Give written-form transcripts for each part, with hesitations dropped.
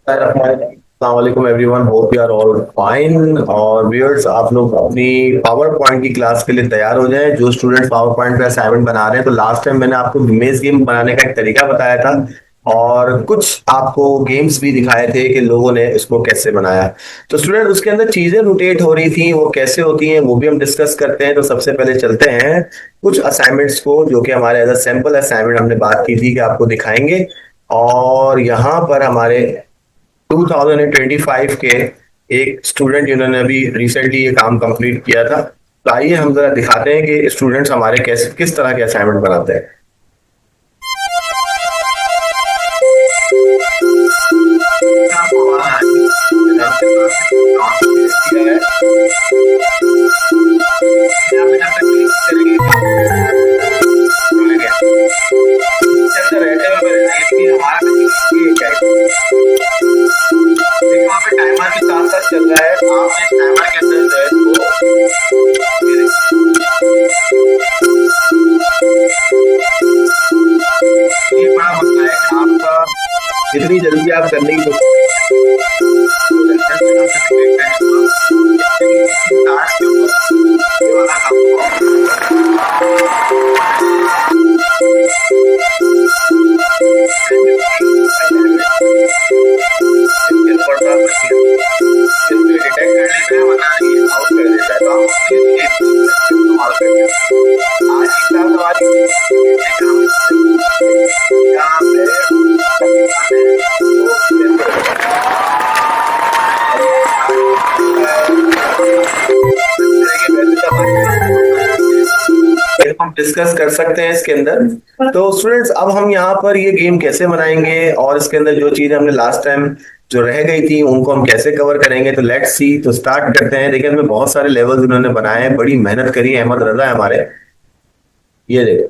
अस्सलाम everyone, hope you are all fine. और viewers, आप लोग अपनी पावर पॉइंट की क्लास के लिए तैयार हो जाएं। जो स्टूडेंट पावर पॉइंट पे असाइनमेंट बना रहे हैं, तो लास्ट टाइम मैंने आपको इमेज गेम बनाने का एक तरीका बताया था और कुछ आपको गेम्स भी दिखाए थे कि लोगों ने इसको कैसे बनाया। तो स्टूडेंट, उसके अंदर चीजें रोटेट हो रही थी, वो कैसे होती हैं वो भी हम डिस्कस करते हैं। तो सबसे पहले चलते हैं कुछ असाइनमेंट्स को, जो कि हमारे एज अ सैम्पल असाइनमेंट हमने बात की थी कि आपको दिखाएंगे। और यहाँ पर हमारे 2025 के एक स्टूडेंट जिन्होंने अभी रिसेंटली ये काम कंप्लीट किया था। तो आइए हम जरा दिखाते हैं कि स्टूडेंट्स हमारे कैसे किस तरह के असाइनमेंट बनाते हैं। आपको वहाँ किया है, यहाँ पे जब तक क्लिक करेंगे खुल गया। जब तक रहते हुए ये हमारा ये क्या है, देखो वहाँ पे टाइमर भी साथ साथ चल रहा है। आप इस टाइमर के अंदर जो है ये बड़ा मसला है कि आपका जितनी जल्दी आप करने की हम डिस्कस कर सकते हैं इसके अंदर। तो स्टूडेंट्स, अब हम यहाँ पर ये गेम कैसे बनाएंगे और इसके अंदर जो चीज हमने लास्ट टाइम जो रह गई थी उनको हम कैसे कवर करेंगे, तो लेट्स सी। तो स्टार्ट करते हैं। देखिए, इसमें बहुत सारे लेवल्स उन्होंने बनाए हैं, बड़ी मेहनत करी है। अहमद रजा है हमारे, ये देखो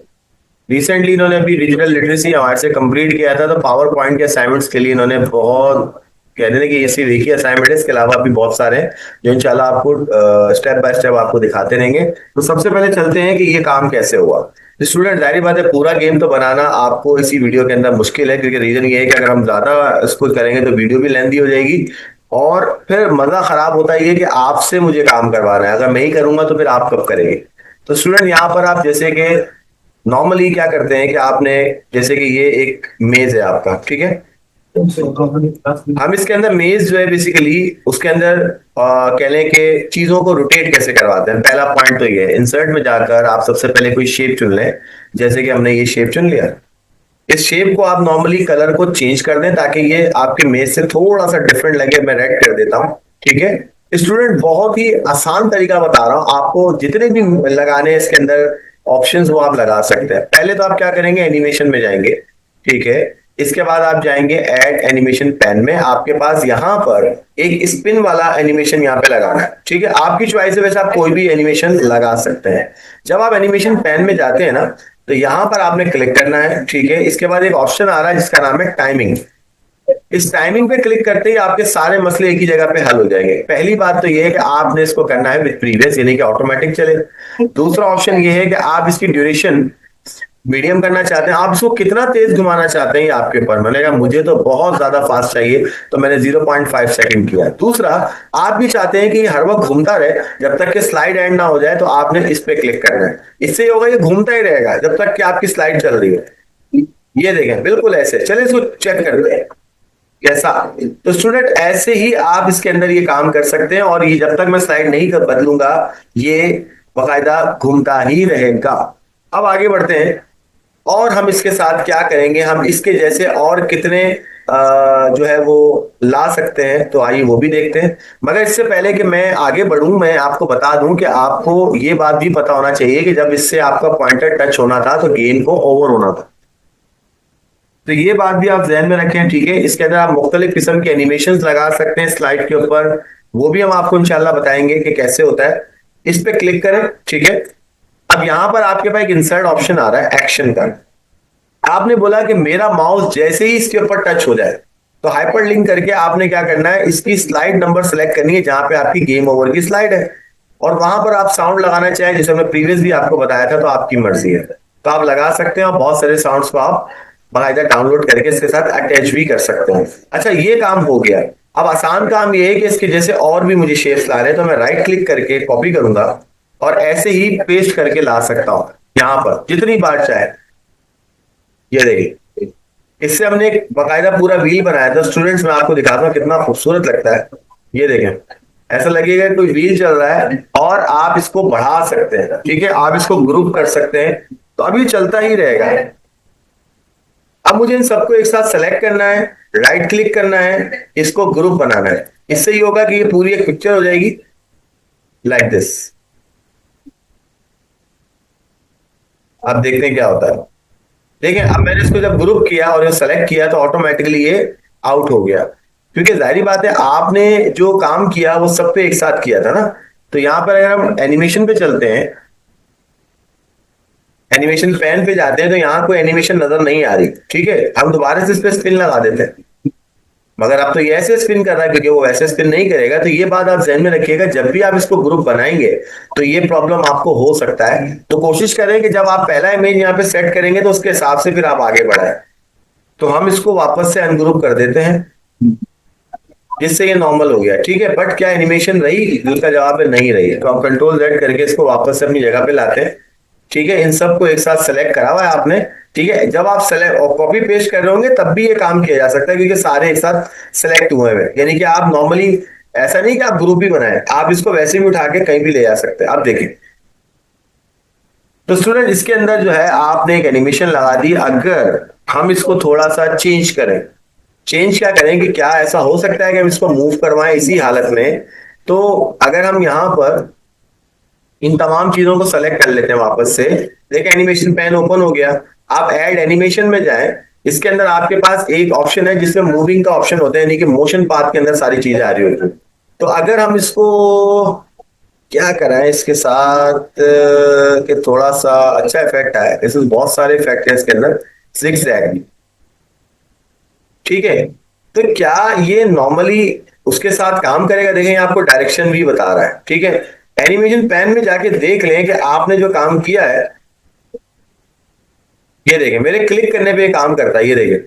रिसेंटली इन्होंने अभी डिजिटल लिटरेसी हमारे से कंप्लीट किया था। तो पावर पॉइंट के असाइनमेंट्स के लिए इन्होंने बहुत कहते हैं कि ये सिर्फ एक ही असाइनमेंट है, इसके अलावा भी बहुत सारे हैं जो इंशाल्लाह आपको स्टेप बाय स्टेप आपको दिखाते रहेंगे। तो सबसे पहले चलते हैं कि ये काम कैसे हुआ। स्टूडेंट, जाहिर बात है पूरा गेम तो बनाना आपको इसी वीडियो के अंदर मुश्किल है, क्योंकि रीजन ये है कि अगर हम ज्यादा इसको करेंगे तो वीडियो भी लेंदी हो जाएगी और फिर मजा खराब होता ही है कि आपसे मुझे काम करवाना है। अगर मैं ही करूंगा तो फिर आप कब करेंगे। तो स्टूडेंट, यहाँ पर आप जैसे कि नॉर्मली क्या करते हैं कि आपने जैसे कि ये एक मेज है आपका, ठीक है। हम इसके अंदर मेज जो है बेसिकली उसके अंदर कह लें कि चीजों को रोटेट कैसे करवाते हैं। पहला पॉइंट तो ये है, इंसर्ट में जाकर आप सबसे पहले कोई शेप चुन लें। जैसे कि हमने ये शेप चुन लिया। इस शेप को आप नॉर्मली कलर को चेंज कर दें ताकि ये आपके मेज से थोड़ा सा डिफरेंट लगे। मैं रेड कर देता हूँ, ठीक है। स्टूडेंट, बहुत ही आसान तरीका बता रहा हूँ आपको, जितने भी लगाने हैं इसके अंदर ऑप्शंस वो आप लगा सकते हैं। पहले तो आप क्या करेंगे, एनिमेशन में जाएंगे, ठीक है। इसके बाद आप जाएंगे ऐड एनिमेशन पैन में। आपके पास यहाँ पर एक स्पिन वाला एनिमेशन यहाँ पे लगाना है, ठीक है। आपकी चॉइस है, वैसे आप कोई भी एनिमेशन लगा सकते हैं। जब आप एनिमेशन पैन में जाते हैं ना, तो यहाँ पर आपने क्लिक करना है, ठीक है। इसके बाद एक ऑप्शन आ रहा है जिसका नाम है टाइमिंग। इस टाइमिंग पे क्लिक करते ही आपके सारे मसले एक ही जगह पे हल हो जाएंगे। पहली बात तो ये है कि आपने इसको करना है विद प्रीवियस, यानी कि ऑटोमेटिक चले। दूसरा ऑप्शन ये है कि आप इसकी ड्यूरेशन मीडियम करना चाहते हैं। आप इसको कितना तेज घुमाना चाहते हैं ये आपके ऊपर। मैंने कहा मुझे तो बहुत ज्यादा फास्ट चाहिए, तो मैंने 0.5 सेकंड किया। दूसरा, आप भी चाहते हैं कि ये हर वक्त घूमता रहे, जब तक कि स्लाइड एंड ना हो जाए, तो आपने इस पे क्लिक करना है। इससे होगा ये घूमता ही रहेगा जब तक कि आपकी स्लाइड चल रही है। ये देखें, बिल्कुल ऐसे। चले इसको चेक करते हैं कैसा। तो स्टूडेंट, ऐसे ही आप इसके अंदर ये काम कर सकते हैं और ये जब तक मैं स्लाइड नहीं बदलूंगा ये बाकायदा घूमता ही रहेगा। अब आगे बढ़ते हैं और हम इसके साथ क्या करेंगे, हम इसके जैसे और कितने जो है वो ला सकते हैं। तो आइए वो भी देखते हैं। मगर इससे पहले कि मैं आगे बढ़ूं, मैं आपको बता दूं कि आपको ये बात भी पता होना चाहिए कि जब इससे आपका पॉइंटर टच होना था तो गेंद को ओवर होना था। तो ये बात भी आप जहन में रखें, ठीक है। इसके अंदर आप मुख्तलिफ किस्म के एनिमेशन लगा सकते हैं स्लाइड के ऊपर, वो भी हम आपको इंशाल्लाह बताएंगे कि कैसे होता है। इस पे क्लिक करें, ठीक है। अब यहां पर आपके पास एक इंसर्ट ऑप्शन आ रहा है एक्शन का। आपने बोला कि मेरा माउस जैसे ही इसके ऊपर टच हो जाए, तो हाइपर लिंक करके आपने क्या करना है, इसकी स्लाइड नंबर सेलेक्ट करनी है जहां पे आपकी गेम ओवर की स्लाइड है। और वहां पर आप साउंड लगाना चाहें, जैसे हमने प्रीवियस भी आपको बताया था, तो आपकी मर्जी है। तो आप लगा सकते हैं और बहुत सारे साउंड्स को आप बाकायदा डाउनलोड करके इसके साथ अटैच भी कर सकते हैं। अच्छा, ये काम हो गया। अब आसान काम ये है कि इसके जैसे और भी मुझे शेप्स ला रहे हैं, तो मैं राइट क्लिक करके कॉपी करूंगा और ऐसे ही पेस्ट करके ला सकता हूं यहां पर जितनी बार चाहे। ये देखिए, इससे हमने एक बाकायदा पूरा व्हील बनाया था। स्टूडेंट्स, मैं आपको दिखाता हूँ कितना खूबसूरत लगता है। ये देखें, ऐसा लगेगा कोई व्हील चल रहा है। और आप इसको बढ़ा सकते हैं, ठीक है, आप इसको ग्रुप कर सकते हैं, तो अभी चलता ही रहेगा। अब मुझे इन सबको एक साथ सेलेक्ट करना है, राइट क्लिक करना है, इसको ग्रुप बनाना है। इससे ही होगा कि ये पूरी एक पिक्चर हो जाएगी लाइक दिस। आप देखते हैं क्या होता है। देखिए, अब मैंने इसको जब ग्रुप किया और ये सेलेक्ट किया तो ऑटोमेटिकली ये आउट हो गया, क्योंकि जाहिर बात है आपने जो काम किया वो सब पे एक साथ किया था ना। तो यहां पर अगर हम एनिमेशन पे चलते हैं, एनिमेशन पैन पे जाते हैं, तो यहाँ कोई एनिमेशन नजर नहीं आ रही, ठीक है। हम दोबारा से इस पे स्पिन लगा देते हैं, मगर अब तो ये ऐसे स्पिन कर रहा है क्योंकि वो वैसे स्पिन नहीं करेगा। तो ये बात आप ध्यान में रखिएगा, जब भी आप इसको ग्रुप बनाएंगे तो ये प्रॉब्लम आपको हो सकता है। तो कोशिश करें कि जब आप पहला इमेज यहाँ पे सेट करेंगे तो उसके हिसाब से फिर आप आगे बढ़ाएं। तो हम इसको वापस से अनग्रुप कर देते हैं, जिससे ये नॉर्मल हो गया, ठीक है। बट क्या एनिमेशन रही? इसका जवाब है नहीं रही है। तो हम कंट्रोल Z करके इसको वापस से अपनी जगह पे लाते हैं, ठीक है। इन सबको एक साथ सेलेक्ट करा हुआ है आपने, ठीक है। जब आप सेलेक्ट और कॉपी पेस्ट कर रहे होंगे तब भी ये काम किया जा सकता है, क्योंकि सारे एक साथ सेलेक्ट हुए हैं। यानी कि आप नॉर्मली ऐसा नहीं कि आप ग्रुप ही बनाए, आप इसको वैसे भी उठा के कहीं भी ले जा सकते हैं। आप देखें, तो स्टूडेंट इसके अंदर जो है आपने एक एनिमेशन लगा दी। अगर हम इसको थोड़ा सा चेंज करें, चेंज क्या करें कि क्या ऐसा हो सकता है कि हम इसको मूव करवाएं इसी हालत में। तो अगर हम यहां पर इन तमाम चीजों को सेलेक्ट कर लेते हैं वापस से, देखिए एनिमेशन पैन ओपन हो गया। आप ऐड एनिमेशन में जाएं, इसके अंदर आपके पास एक ऑप्शन है जिसमें मूविंग का ऑप्शन होता है, यानी कि मोशन पाथ के अंदर सारी चीजें आ रही होती हैं। तो अगर हम इसको क्या कराएं इसके साथ कि थोड़ा सा अच्छा इफेक्ट आए, इसमें बहुत सारे इफेक्ट है इसके अंदर, सिक्स जैग, ठीक है। तो क्या ये नॉर्मली उसके साथ काम करेगा? देखें, आपको डायरेक्शन भी बता रहा है, ठीक है। एनिमेशन पैन में जाके देख लें कि आपने जो काम किया है, ये देखें मेरे क्लिक करने पे ये काम करता है। ये देखें,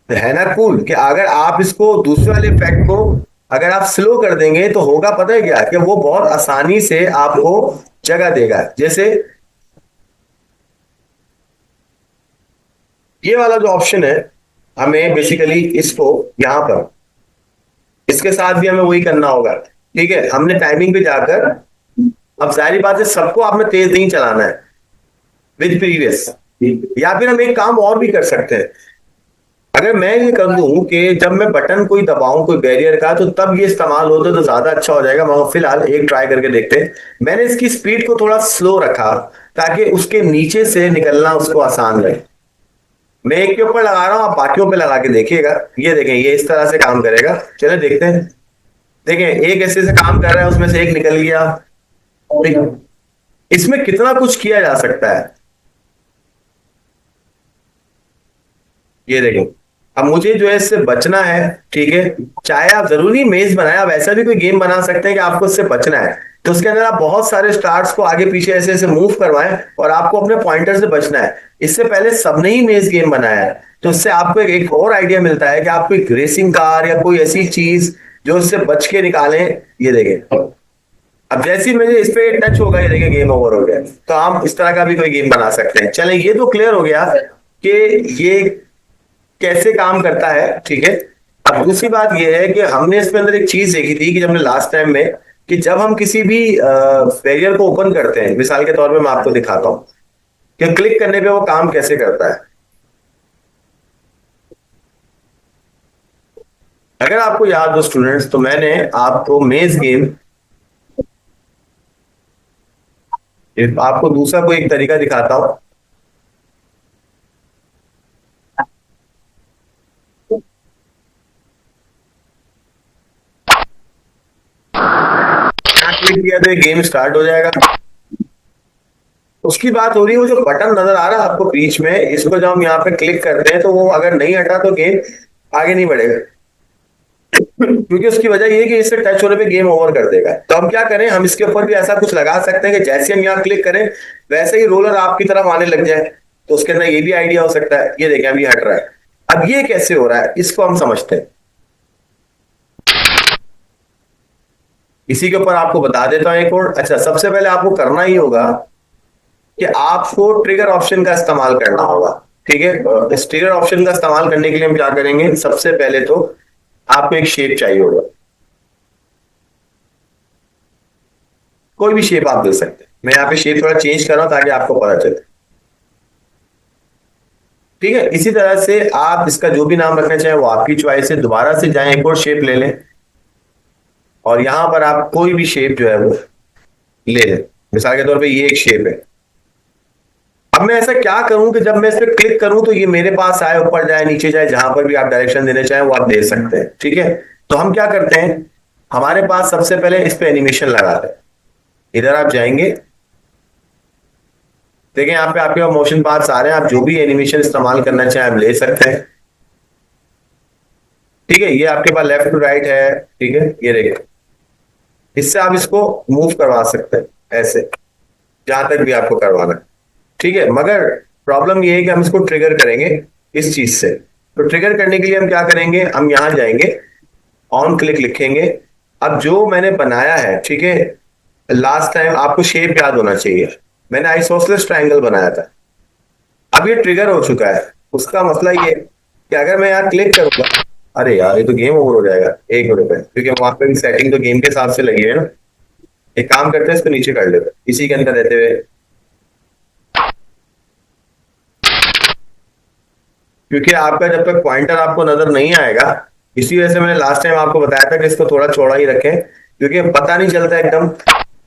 तो है ना कूल कि अगर आप इसको दूसरे वाले इफेक्ट को अगर आप स्लो कर देंगे तो होगा पता है क्या, कि वो बहुत आसानी से आपको जगह देगा। जैसे ये वाला जो ऑप्शन है, हमें बेसिकली इसको यहां पर इसके साथ भी हमें वही करना होगा, ठीक है। हमने टाइमिंग पे जाकर, अब जाहिर बात है सबको आपने तेज नहीं चलाना है विद प्रीवियस, या फिर हम एक काम और भी कर सकते हैं। अगर मैं ये कर दूं कि जब मैं बटन कोई दबाऊं कोई बैरियर का, तो तब ये इस्तेमाल होता तो ज्यादा अच्छा हो जाएगा। मगर फिलहाल एक ट्राई करके देखते हैं। मैंने इसकी स्पीड को थोड़ा स्लो रखा ताकि उसके नीचे से निकलना उसको आसान रहे। मैं एक के ऊपर लगा रहा हूं, आप बाकियों पे लगा के देखिएगा। ये देखें, ये इस तरह से काम करेगा। चले देखते हैं। देखें, एक ऐसे से काम कर रहा है, उसमें से एक निकल गया। इसमें कितना कुछ किया जा सकता है, ये देखें। अब मुझे जो है इससे बचना है, ठीक है। चाहे आप जरूरी मेज बनाए, आप ऐसा भी कोई गेम बना सकते हैं कि आपको इससे बचना है, तो उसके अंदर आप बहुत सारे स्टार्स को आगे पीछे ऐसे ऐसे मूव करवाएं और आपको अपने पॉइंटर से बचना है। इससे पहले सबने ही मेज गेम बनाया है, तो इससे आपको एक और आइडिया मिलता है कि आप कोई रेसिंग कार या कोई ऐसी चीज जो इससे बच के निकालें। ये देखें, अब जैसे ही मुझे इस पे टच होगा, ये देखें गेम ओवर हो गया। तो हम इस तरह का भी कोई गेम बना सकते हैं। चलें, ये तो क्लियर हो गया कि ये कैसे काम करता है, ठीक है। अब दूसरी बात यह है कि हमने इसके अंदर एक चीज देखी थी कि जब हमने लास्ट टाइम में, कि जब हम किसी भी बैरियर को ओपन करते हैं, मिसाल के तौर पे मैं आपको दिखाता हूं कि क्लिक करने पे वो काम कैसे करता है। अगर आपको याद हो स्टूडेंट्स, तो मैंने आपको मेज गेम, आपको दूसरा कोई एक तरीका दिखाता हूं। क्लिक किया तो गेम स्टार्ट हो जाएगा। उसकी बात हो रही है, वो जो बटन नजर आ रहा है आपको बीच में, इसको जब हम यहाँ पे क्लिक करते हैं तो वो अगर नहीं हटा तो गेम आगे नहीं बढ़ेगा, क्योंकि उसकी वजह ये है कि इससे टच होने पे गेम ओवर कर देगा। तो हम क्या करें, हम इसके ऊपर भी ऐसा कुछ लगा सकते हैं कि जैसे हम यहाँ क्लिक करें वैसे ही रोलर आपकी तरफ आने लग जाए। तो उसके अंदर ये भी आइडिया हो सकता है। ये देखें अभी हट रहा है। अब ये कैसे हो रहा है इसको हम समझते हैं। इसी के ऊपर आपको बता देता हूं एक और। अच्छा, सबसे पहले आपको करना ही होगा कि आपको ट्रिगर ऑप्शन का इस्तेमाल करना होगा। ठीक है, इस ट्रिगर ऑप्शन का इस्तेमाल करने के लिए हम क्या करेंगे, सबसे पहले तो आपको एक शेप चाहिए होगा। कोई भी शेप आप दे सकते हैं। मैं यहाँ पे शेप थोड़ा चेंज कर रहा हूं ताकि आपको पता चले। ठीक है, इसी तरह से आप इसका जो भी नाम रखना चाहें वो आपकी चॉइस है। दोबारा से जाएं, एक और शेप ले लें और यहां पर आप कोई भी शेप जो है वो ले लें। मिसाल के तौर पे ये एक शेप है। अब मैं ऐसा क्या करूं कि जब मैं इस पर क्लिक करूं तो ये मेरे पास आए, ऊपर जाए, नीचे जाए, जहां पर भी आप डायरेक्शन देना चाहें वो आप दे सकते हैं। ठीक है, तो हम क्या करते हैं, हमारे पास सबसे पहले इस पे एनिमेशन लगाते हैं। इधर आप जाएंगे, देखिए यहाँ पे आपके पास मोशन पार्ट्स आ रहे हैं। आप जो भी एनिमेशन इस्तेमाल करना चाहें आप ले सकते हैं। ठीक है, ये आपके पास लेफ्ट टू राइट है। ठीक है, ये देखिए, इससे आप इसको मूव करवा सकते हैं ऐसे, जहां तक भी आपको करवाना है। ठीक है, मगर प्रॉब्लम ये है कि हम इसको ट्रिगर करेंगे इस चीज से। तो ट्रिगर करने के लिए हम क्या करेंगे, हम यहां जाएंगे, ऑन क्लिक लिखेंगे। अब जो मैंने बनाया है, ठीक है, लास्ट टाइम आपको शेप याद होना चाहिए, मैंने आइसोसेलेस ट्रायंगल बनाया था। अब ये ट्रिगर हो चुका है। उसका मसला ये कि अगर मैं यहाँ क्लिक करूंगा, अरे यार ये तो गेम ओवर हो जाएगा। एक मिनट पे, क्योंकि वहां पे भी सेटिंग तो गेम के हिसाब से लगी है ना। एक काम करते हैं, इसको नीचे कर लेते हैं इसी के अंदर रहते हुए, क्योंकि आपका जब तक पॉइंटर आपको नजर नहीं आएगा, इसी वजह से मैंने लास्ट टाइम आपको बताया था कि इसको थोड़ा चौड़ा ही रखें, क्योंकि पता नहीं चलता एकदम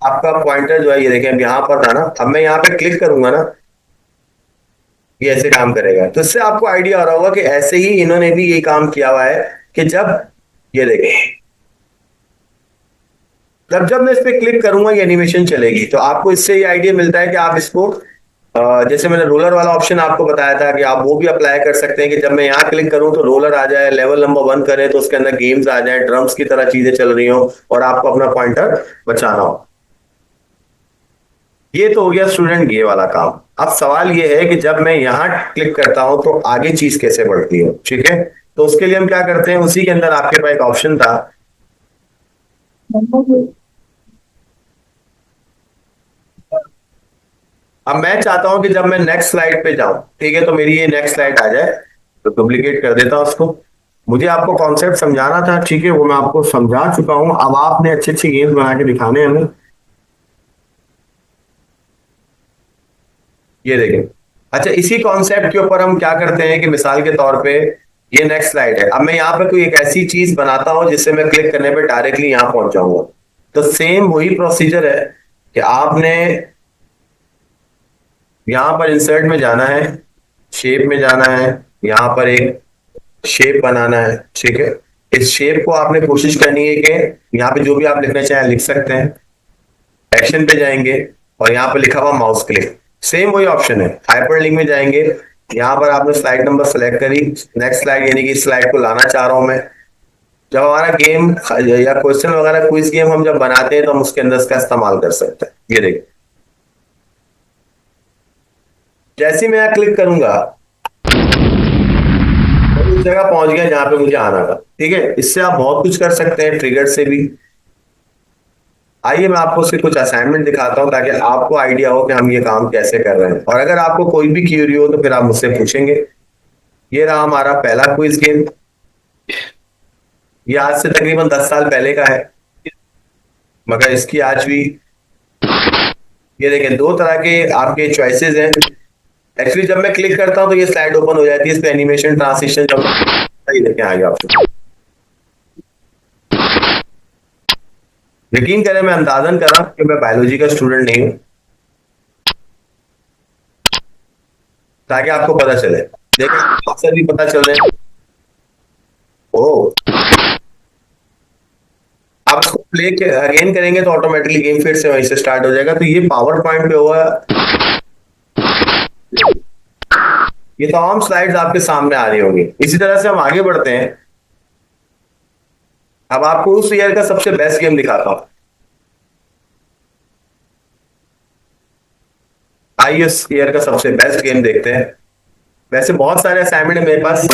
आपका पॉइंटर जो है। ये देखें अब यहाँ पर था ना, अब मैं यहाँ पे क्लिक करूंगा ना, ये ऐसे काम करेगा। तो इससे आपको आइडिया आ रहा होगा कि ऐसे ही इन्होंने भी यही काम किया हुआ है कि जब, ये देखें, जब जब मैं इस पे क्लिक करूंगा ये एनिमेशन चलेगी। तो आपको इससे ये आइडिया मिलता है कि आप इसको जैसे मैंने रोलर वाला ऑप्शन आपको बताया था कि आप वो भी अप्लाई कर सकते हैं कि जब मैं यहाँ क्लिक करूं तो रोलर आ जाए, लेवल नंबर 1 करें तो उसके अंदर गेम्स आ जाए, ड्रम्स की तरह चीजें चल रही हो और आपको अपना पॉइंटर बचाना हो। ये तो हो गया स्टूडेंट ये वाला काम। अब सवाल ये है कि जब मैं यहाँ क्लिक करता हूं तो आगे चीज कैसे बढ़ती है। ठीक है, तो उसके लिए हम क्या करते हैं, उसी के अंदर आपके पास एक ऑप्शन था। अब मैं चाहता हूं कि जब मैं नेक्स्ट स्लाइड पे जाऊं, ठीक है, तो मेरी ये नेक्स्ट स्लाइड आ जाए। तो डुप्लीकेट कर देता हूं उसको। मुझे आपको कॉन्सेप्ट समझाना था, ठीक है, वो मैं आपको समझा चुका हूं। अब आपने अच्छे अच्छे गेम्स बना के दिखाने हैं हमें। ये देखें। अच्छा, इसी कॉन्सेप्ट के ऊपर हम क्या करते हैं कि मिसाल के तौर पे ये नेक्स्ट स्लाइड है। अब मैं यहाँ पे कोई एक ऐसी चीज बनाता हूं जिससे मैं क्लिक करने पे डायरेक्टली यहाँ पहुंच जाऊंगा। तो सेम वही प्रोसीजर है कि आपने यहाँ पर इंसर्ट में जाना है, शेप में जाना है, यहाँ पर एक शेप बनाना है। ठीक है, इस शेप को आपने कोशिश करनी है कि यहाँ पे जो भी आप लिखना चाहें लिख सकते हैं। एक्शन पे जाएंगे और यहाँ पे लिखा हुआ माउस क्लिक, सेम वही ऑप्शन है। हाइपर लिंक में जाएंगे, यहाँ पर आपने स्लाइड नंबर सेलेक्ट करी, नेक्स्ट स्लाइड, यानी कि इस स्लाइड को लाना चाह रहा हूं मैं। जब हमारा गेम या क्वेश्चन वगैरह क्विज गेम हम जब बनाते हैं तो हम उसके अंदर इसका इस्तेमाल कर सकते हैं। ये देखिए, जैसे ही मैं यहाँ क्लिक करूंगा तो उस जगह पहुंच गया जहां पे मुझे आना था। ठीक है, इससे आप बहुत कुछ कर सकते हैं, ट्रिगर से भी। आइए मैं आपको उसके कुछ असाइनमेंट दिखाता हूं ताकि आपको आइडिया हो कि हम ये काम कैसे कर रहे हैं, और अगर आपको कोई भी क्यूरी हो तो फिर आप मुझसे पूछेंगे। ये रहा हमारा पहला क्विज गेम। ये आज से तकरीबन 10 साल पहले का है, मगर इसकी आज भी, ये देखें, दो तरह के आपके चॉइसेस हैं। एक्चुअली जब मैं क्लिक करता हूं तो ये स्लाइड ओपन हो जाती है, इस पे एनिमेशन ट्रांसिशन जब, ये देखें आ गया ऑप्शन। यकीन करें मैं अंदाजन कर रहा हूं कि मैं बायोलॉजी का स्टूडेंट नहीं हूं, ताकि आपको पता चले। देखिए अक्सर भी पता चल रहे हैं। ओ, आप इसको प्ले अगेन करेंगे तो ऑटोमेटिकली गेम फिर से वहीं से स्टार्ट हो जाएगा। तो ये पावर पॉइंट पे हुआ, ये तमाम स्लाइड्स आपके सामने आ रही होंगी। इसी तरह से हम आगे बढ़ते हैं। अब आपको उस ईयर का सबसे बेस्ट गेम दिखाता हूं। आइए इस ईयर का सबसे बेस्ट गेम देखते हैं। वैसे बहुत सारे असाइनमेंट है मेरे पास।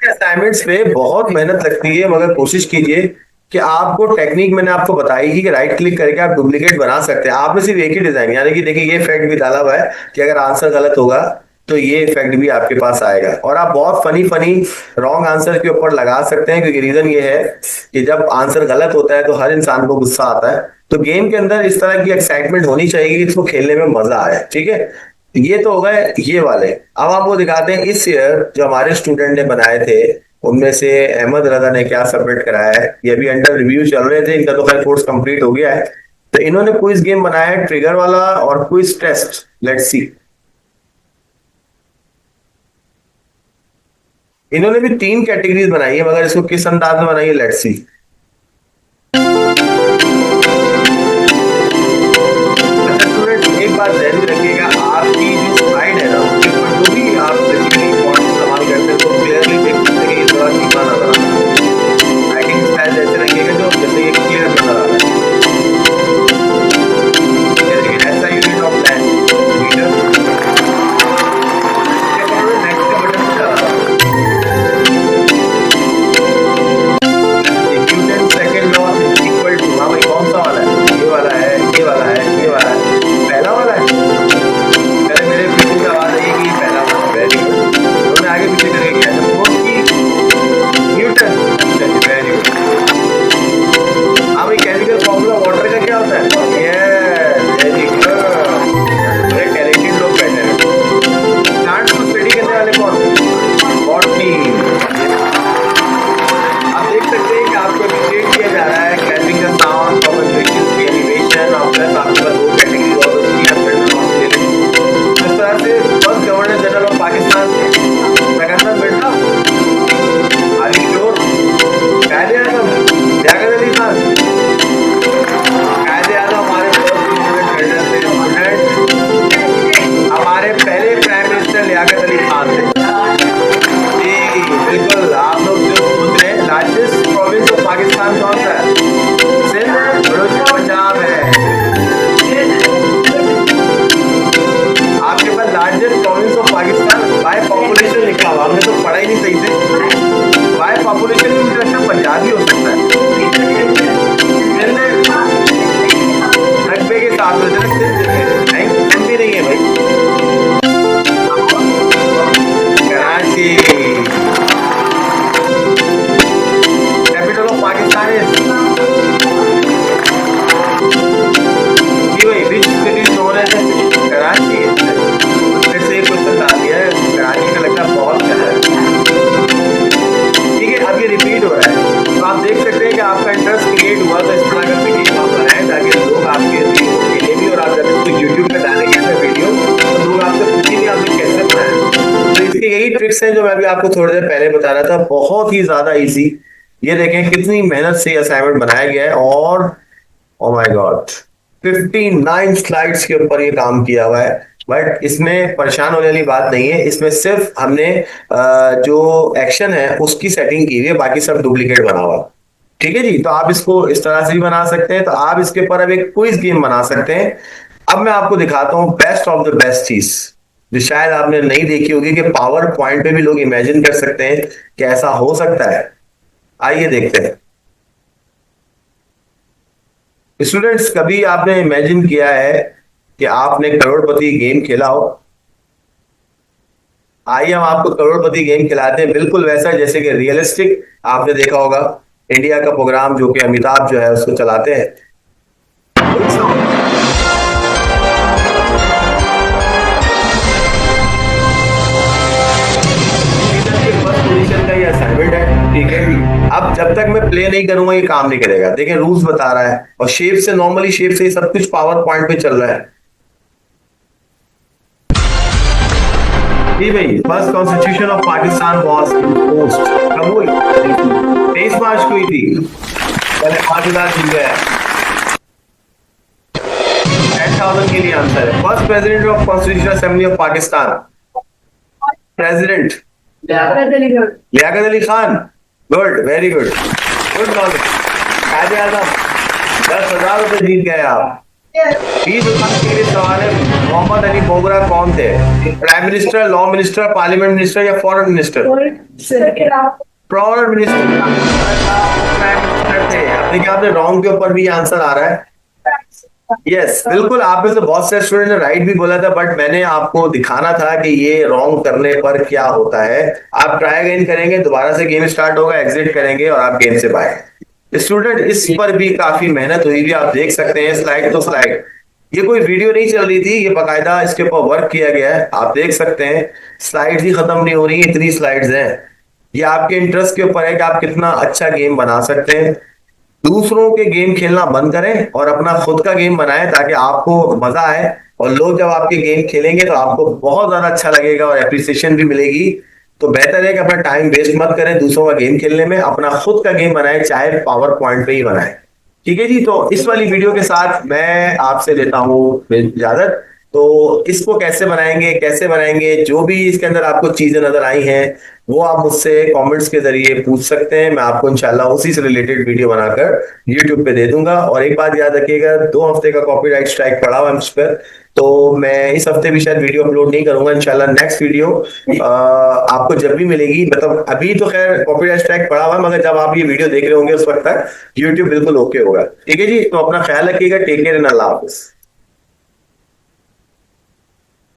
असाइनमेंट्स पे बहुत मेहनत लगती है, मगर कोशिश कीजिए कि आपको टेक्निक मैंने आपको बताई थी कि राइट क्लिक करके आप डुप्लीकेट बना सकते हैं। आपने सिर्फ एक ही डिजाइन, यानी कि देखिए ये इफेक्ट भी डाला हुआ है कि अगर आंसर गलत होगा तो ये इफेक्ट भी आपके पास आएगा। और आप बहुत फनी फनी रॉन्ग आंसर के ऊपर लगा सकते हैं, क्योंकि रीजन ये है कि जब आंसर गलत होता है तो हर इंसान को गुस्सा आता है। तो गेम के अंदर इस तरह की एक्साइटमेंट होनी चाहिए कि इसको खेलने में मजा आए। ठीक है, ये तो हो गए ये वाले। अब आपको दिखाते हैं इस ईयर जो हमारे स्टूडेंट ने बनाए थे, उनमें से अहमद रजा ने क्या सबमिट कराया है। ये भी अंडर रिव्यू चल रहे थे, इनका तो खैर कोर्स कंप्लीट हो गया है। तो इन्होंने क्विज गेम बनाया है, ट्रिगर वाला और क्विज टेस्ट। Let's see. इन्होंने भी 3 कैटेगरीज बनाई है, मगर इसको किस अंदाज में बनाई है, लेट्स सी। अच्छा स्टूडेंट, एक बात ध्यान में रखिएगा, आपकी जो स्लाइड है ना उसके ऊपर जो भी आप बेसिकली फॉन्ट इस्तेमाल करते हैं तो क्लियरली देख सकते हैं कि ये थोड़ा धीमा नजर आ रहा है। राइटिंग स्टाइल ऐसे रखिएगा जो जैसे ये क्लियर नजर आ रहा है। ऐसा unit of land metre next के बटन पे चला Newton second law equal to, हाँ भाई कौन सा वाला है, ये वाला है, ये वाला है, ये वाला है, पहला वाला है। पहले मेरे पीछे से आवाज आई कि पहला वाला है। वेरी गुड, उन्होंने आगे पीछे करके किया था। फोर्स की न्यूटन, वेरी गुड। हाँ भाई केमिकल फॉर्मूला वाटर का क्या होता है, यस वेरी गुड। बड़े टैलेंटेड लोग बैठे हैं। प्लांट्स को स्टडी करने वाले कौन, बॉटनी। आप देख सकते हैं कि आपको अप्रिशिएट किया जा रहा है क्लैपिंग का साउंड, कॉमन फ्रैक्शंस की एलिवेशन और प्लस आपके पास 2 कैटेगरी और उसकी आप जनरल नॉलेज ले लें। इस तरह से first governor general of Pakistan प्रगंदर बिरला, आर यू श्योर, कायदे आजम लियाकत अली खान। कायदे आजम हमारे फर्स्ट गवर्नर जनरल थे, हमारे पहले प्राइम मिनिस्टर लियाकत अली खान थे। जी बिल्कुल, आप लोग जो सोच रहे हैं लार्जेस्ट प्रोविंस ऑफ पाकिस्तान कौन सा है, सिंध, बलूचिस्तान, पंजाब है। आपके पास largest province of Pakistan by population लिखा हुआ, हमने तो पढ़ा ही नहीं सही से। बाय पॉपुलेशन में मुझे लगता है पंजाब ही हो सकता है। रकबे के साथ में नहीं, सिंध भी नहीं है भाई। Karachi, capital of Pakistan is which city is known as Karachi. फिर से क्वेश्चन डाल दिया है, कराची का लगता है बहुत ज्यादा है। ठीक है, अब ये रिपीट हो रहा है, तो आप देख सकते हैं कि आपका इंटरेस्ट क्रिएट हुआ। तो इस तरह का गेम आप बनाएं ताकि लोग आपके खेले भी, और आप जब इसको यूट्यूब पे डालेंगे अपना वीडियो तो लोग आपसे पूछेंगे आपने कैसे बनाया। तो इसकी यही ट्रिक्स हैं जो मैं भी आपको थोड़ी देर पहले बता रहा था, बहुत ही ज्यादा इजी। ये देखें कितनी मेहनत से असाइनमेंट बनाया गया है, और ओ माय गॉड 59 स्लाइड्स के ऊपर ये काम किया हुआ है। बट इसमें परेशान होने वाली बात नहीं है, इसमें सिर्फ हमने जो एक्शन है उसकी सेटिंग की हुई है, बाकी सब डुप्लीकेट बना हुआ। ठीक है जी, तो आप इसको इस तरह से भी बना सकते हैं। तो आप इसके ऊपर अब एक क्विज गेम बना सकते हैं। अब मैं आपको दिखाता हूं बेस्ट ऑफ द बेस्ट चीज जो शायद आपने नहीं देखी होगी, कि पावर पॉइंट पे भी लोग इमेजिन कर सकते हैं कि ऐसा हो सकता है। आइए देखते हैं। स्टूडेंट्स, कभी आपने इमेजिन किया है कि आपने करोड़पति गेम खेला हो। आइए हम आपको करोड़पति गेम खिलाते हैं, बिल्कुल वैसा जैसे कि रियलिस्टिक आपने देखा होगा इंडिया का प्रोग्राम जो कि अमिताभ जो है उसको चलाते हैं। पोजीशन का ये असाइनमेंट है, ठीक है। अब जब तक मैं प्ले नहीं करूंगा ये काम नहीं करेगा। देखिए रूल्स बता रहा है और शेप से, नॉर्मली शेप से ही सब कुछ पावर पॉइंट पे चल रहा है। जी भाई, first constitution of Pakistan was imposed कब हुई? 23 मार्च को हुई थी। पहले 5,000 मिल गया, 10,000 के लिए आंसर है। First president of constitutional assembly of Pakistan, president Liaquat Ali Khan. Good, very good, good knowledge. Quaid e Azam 10,000 रुपए जीत गए आप। 20,000 के लिए सवाल है, मोहम्मद अली बोगरा कौन थे? Prime minister, law minister, parliament minister या फॉरेन मिनिस्टर? फॉरेन मिनिस्टर थे। अब देखिए आपने रॉन्ग के ऊपर भी आंसर आ रहा है। यस, बिल्कुल। आप में से बहुत से स्टूडेंट ने राइट भी बोला था, बट मैंने आपको दिखाना था कि ये रॉन्ग करने पर क्या होता है। आप ट्राई अगेन करेंगे, दोबारा से गेम स्टार्ट होगा, एग्जिट करेंगे और आप गेम से बाहर। स्टूडेंट इस पर भी काफी मेहनत हुई भी, आप देख सकते हैं स्लाइड तो स्लाइड, ये कोई वीडियो नहीं चल रही थी, ये बाकायदा इसके ऊपर वर्क किया गया है। आप देख सकते हैं स्लाइड्स ही खत्म नहीं हो रही है, इतनी स्लाइड्स हैं। ये आपके इंटरेस्ट के ऊपर है कि आप कितना अच्छा गेम बना सकते हैं। दूसरों के गेम खेलना बंद करें और अपना खुद का गेम बनाएं ताकि आपको मजा आए, और लोग जब आपके गेम खेलेंगे तो आपको बहुत ज्यादा अच्छा लगेगा और एप्रिसिएशन भी मिलेगी। तो बेहतर है कि अपना टाइम वेस्ट मत करें दूसरों का गेम खेलने में, अपना खुद का गेम बनाएं, चाहे पावर पॉइंट पे ही बनाएं। ठीक है जी, तो इस वाली वीडियो के साथ मैं आपसे लेता हूँ इजाजत। तो इसको कैसे बनाएंगे, जो भी इसके अंदर आपको चीजें नजर आई हैं वो आप मुझसे कमेंट्स के जरिए पूछ सकते हैं। मैं आपको इंशाल्लाह उसी से रिलेटेड वीडियो बनाकर यूट्यूब पे दे दूंगा। और एक बात याद रखिएगा, 2 हफ्ते का कॉपीराइट स्ट्राइक पड़ा हुआ है मुझ पर, तो मैं इस हफ्ते भी शायद वीडियो अपलोड नहीं करूंगा। इंशाल्लाह नेक्स्ट वीडियो आपको जब भी मिलेगी, मतलब अभी तो खैर कॉपीराइट स्ट्राइक पड़ा हुआ है, मगर जब आप ये वीडियो देख रहे होंगे उस वक्त तक यूट्यूब बिल्कुल ओके होगा। ठीक है जी, तो अपना ख्याल रखिएगा। Take care and Allah Hafiz.